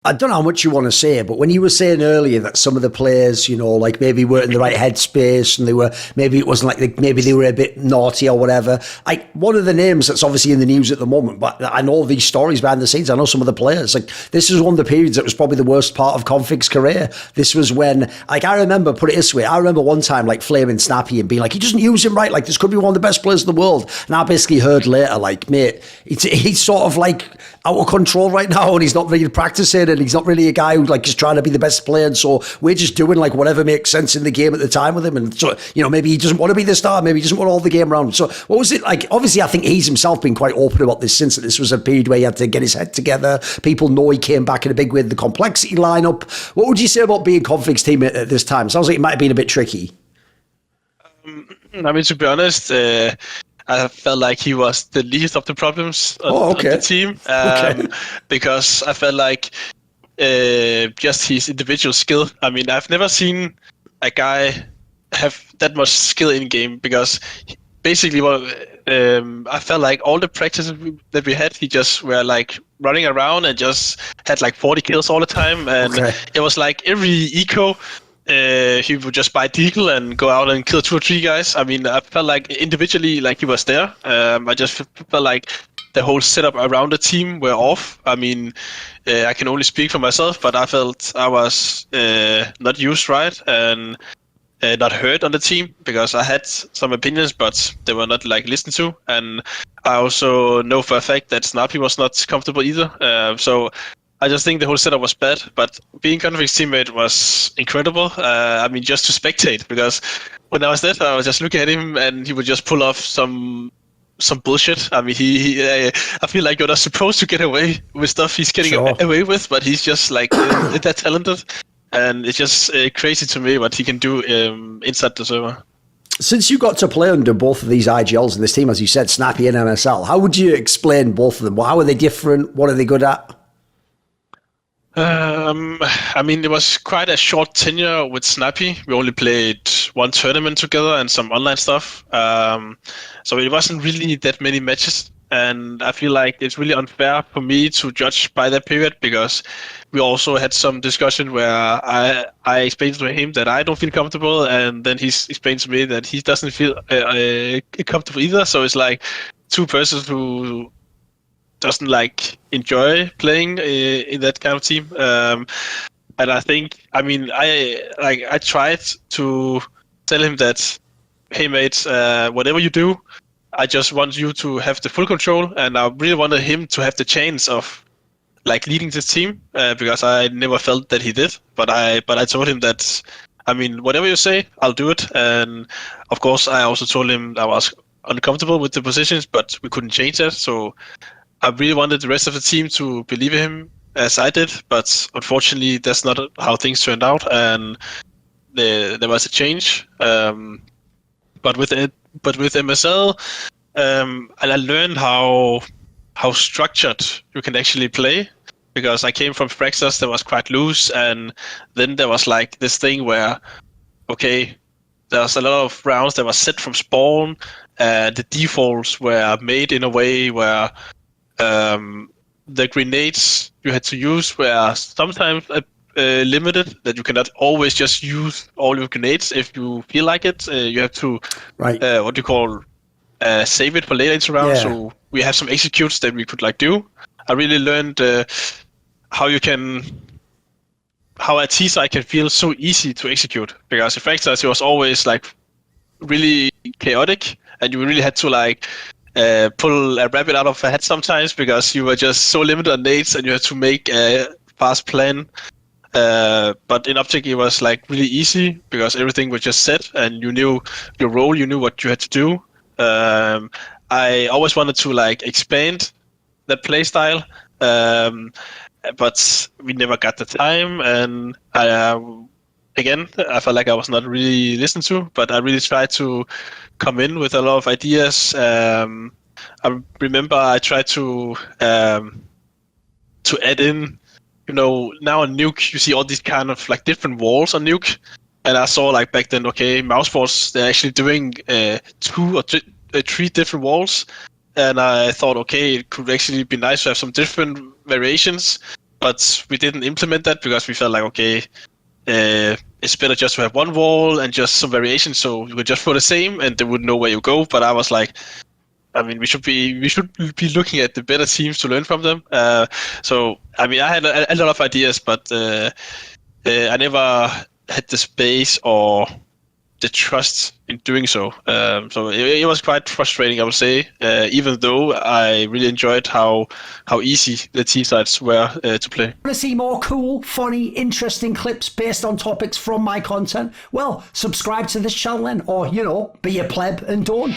I don't know how much you want to say, but when you were saying earlier that some of the players, like maybe weren't in the right headspace and maybe it wasn't like maybe they were a bit naughty or whatever. One of the names that's obviously in the news at the moment, but I know these stories behind the scenes. I know some of the players. This is one of the periods that was probably the worst part of Config's career. This was when, I remember, put it this way, I remember one time flaming Snappi and being like, he doesn't use him right. This could be one of the best players in the world. And I basically heard later, mate, he's sort of out of control right now and he's not really practicing. And he's not really a guy who is trying to be the best player, and so we're just doing whatever makes sense in the game at the time with him. And so maybe he doesn't want to be the star, maybe he doesn't want all the game around. So what was it like? Obviously, I think he's himself been quite open about this since that this was a period where he had to get his head together. People know he came back in a big way. The complexity lineup. What would you say about being Config's teammate at this time? Sounds like it might have been a bit tricky. To be honest, I felt like he was the least of the problems on the team, because I felt like just his individual skill. I've never seen a guy have that much skill in game, because basically I felt like all the practices that we had, he just were running around and just had 40 kills all the time, and it was every eco. He would just buy deagle and go out and kill 2 or 3 guys. I felt like individually, he was there. I just felt like the whole setup around the team were off. I can only speak for myself, but I felt I was not used right and not heard on the team, because I had some opinions, but they were not listened to. And I also know for a fact that Snappi was not comfortable either. So I just think the whole setup was bad, but being k0nfig's teammate was incredible. Just to spectate, because when I was there, I was just looking at him and he would just pull off some bullshit. I feel like you're not supposed to get away with stuff he's getting away with, but he's just that talented. And it's just crazy to me what he can do inside the server. Since you got to play under both of these IGLs in this team, as you said, Snappi and MSL, how would you explain both of them? How are they different? What are they good at? It was quite a short tenure with Snappi. We only played one tournament together and some online stuff. So it wasn't really that many matches. And I feel like it's really unfair for me to judge by that period, because we also had some discussion where I explained to him that I don't feel comfortable, and then he explained to me that he doesn't feel comfortable either. So it's two persons who doesn't enjoy playing in that kind of team. And I think, I tried to tell him that, hey mate, whatever you do, I just want you to have the full control, and I really wanted him to have the chance of leading this team, because I never felt that he did. But I told him that, whatever you say, I'll do it. And of course, I also told him I was uncomfortable with the positions, but we couldn't change that. So I really wanted the rest of the team to believe in him as I did, but unfortunately, that's not how things turned out, and there was a change. But with MSL, I learned how structured you can actually play, because I came from Frexas that was quite loose, and then there was this thing where, okay, there's a lot of rounds that were set from spawn, the defaults were made in a way where the grenades you had to use were sometimes limited, that you cannot always just use all your grenades if you feel like it. You have to, save it for later into round. Yeah. So we have some executes that we could do. I really learned how a T-side can feel so easy to execute, because in fact it was always really chaotic, and you really had to pull a rabbit out of a hat sometimes, because you were just so limited on nades and you had to make a fast plan. But in Optic it was really easy, because everything was just set and you knew your role, you knew what you had to do. I always wanted to expand that playstyle, but we never got the time, and again, I felt like I was not really listened to, but I really tried to come in with a lot of ideas. I remember I tried to add in, now on Nuke, you see all these kind of different walls on Nuke, and I saw back then, okay, Mousesports, they're actually doing 2 or 3 different walls, and I thought, okay, it could actually be nice to have some different variations. but we didn't implement that because we felt like, okay, it's better just to have one wall and just some variation, so you could just put the same and they would know where you go. But I was like, I mean, we should be looking at the better teams to learn from them. So I mean, I had a lot of ideas, but I never had the space or the trust in doing so. So it was quite frustrating, I would say, even though I really enjoyed how easy the T-sides were to play. Want to see more cool, funny, interesting clips based on topics from my content? Well, subscribe to this channel then, or, you know, be a pleb and don't.